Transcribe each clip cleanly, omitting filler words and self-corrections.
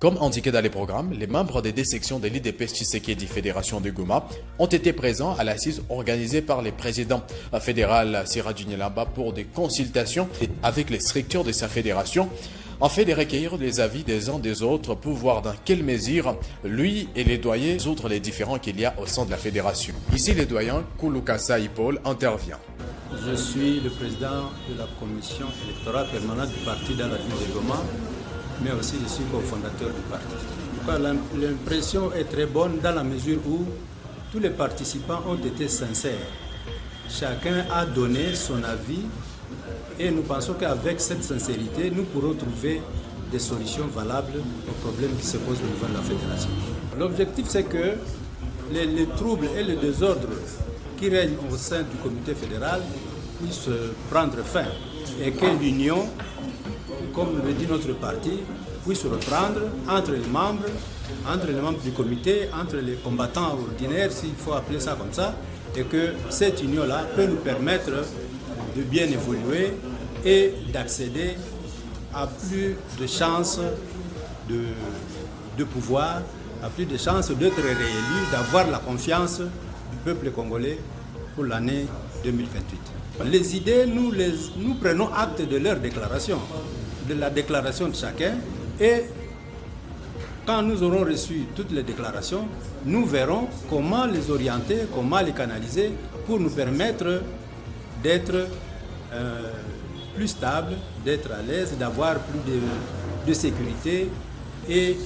Comme indiqué dans les programmes, les membres des deux sections de l'IDP Tshisekedi Fédération de Goma ont été présents à l'assise organisée par le président fédéral Siraju Nilamba pour des consultations avec les structures de sa fédération, en fait de recueillir les avis des uns des autres pour voir dans quelle mesure lui et les doyens résoudre les différends qu'il y a au sein de la fédération. Ici, le doyen Koulukasa Paul intervient. Je suis le président de la commission électorale permanente du parti dans la ville de Goma, mais aussi je suis cofondateur du parti. L'impression est très bonne dans la mesure où tous les participants ont été sincères. Chacun a donné son avis et nous pensons qu'avec cette sincérité, nous pourrons trouver des solutions valables aux problèmes qui se posent au niveau de la fédération. L'objectif, c'est que les troubles et les désordres qui règnent au sein du comité fédéral puissent prendre fin et que l'union, comme le dit notre parti, puisse reprendre entre les membres du comité, entre les combattants ordinaires, s'il faut appeler ça comme ça, et que cette union-là peut nous permettre de bien évoluer et d'accéder à plus de chances de pouvoir, à plus de chances d'être réélu, d'avoir la confiance du peuple congolais pour l'année 2028. Les idées, nous prenons acte de leur déclaration, de la déclaration de chacun, et quand nous aurons reçu toutes les déclarations, nous verrons comment les orienter, comment les canaliser pour nous permettre d'être plus stable, d'être à l'aise, d'avoir plus de sécurité et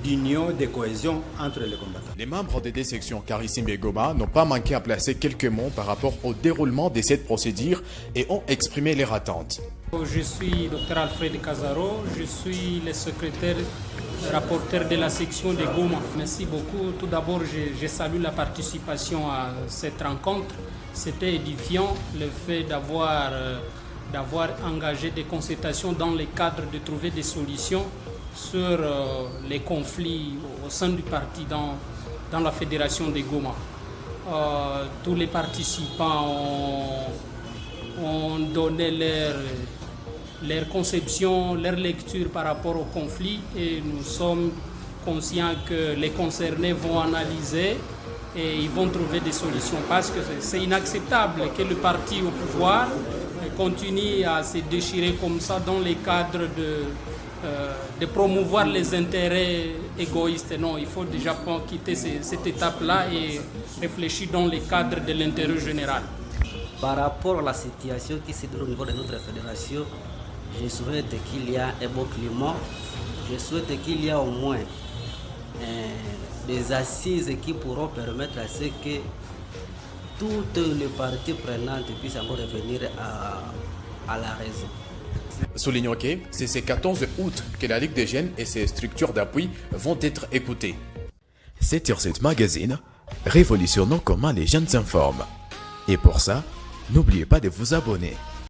d'union, de cohésion entre les combattants. Les membres des deux sections Karissimbe et Goma n'ont pas manqué à placer quelques mots par rapport au déroulement de cette procédure et ont exprimé leurs attentes. Je suis Dr Alfred Kazaro, je suis le secrétaire rapporteur de la section de Goma. Merci beaucoup. Tout d'abord, je salue la participation à cette rencontre. C'était édifiant le fait d'avoir engagé des consultations dans le cadre de trouver des solutions sur les conflits au sein du parti dans la fédération de Goma. Tous les participants ont donné leur conception, leur lecture par rapport au conflit et nous sommes conscients que les concernés vont analyser et ils vont trouver des solutions parce que c'est inacceptable que le parti au pouvoir continue à se déchirer comme ça dans le cadre de promouvoir les intérêts égoïstes. Non, il faut déjà quitter cette étape-là et réfléchir dans le cadre de l'intérêt général. Par rapport à la situation qui se trouve au niveau de notre fédération, je souhaite qu'il y ait un bon climat. Je souhaite qu'il y ait au moins des assises qui pourront permettre à ce que toutes les parties prenantes puissent encore revenir à la raison. Soulignons que c'est ce 14 août que la Ligue des jeunes et ses structures d'appui vont être écoutées. C'est sur cette magazine, révolutionnons comment les jeunes s'informent. Et pour ça, n'oubliez pas de vous abonner.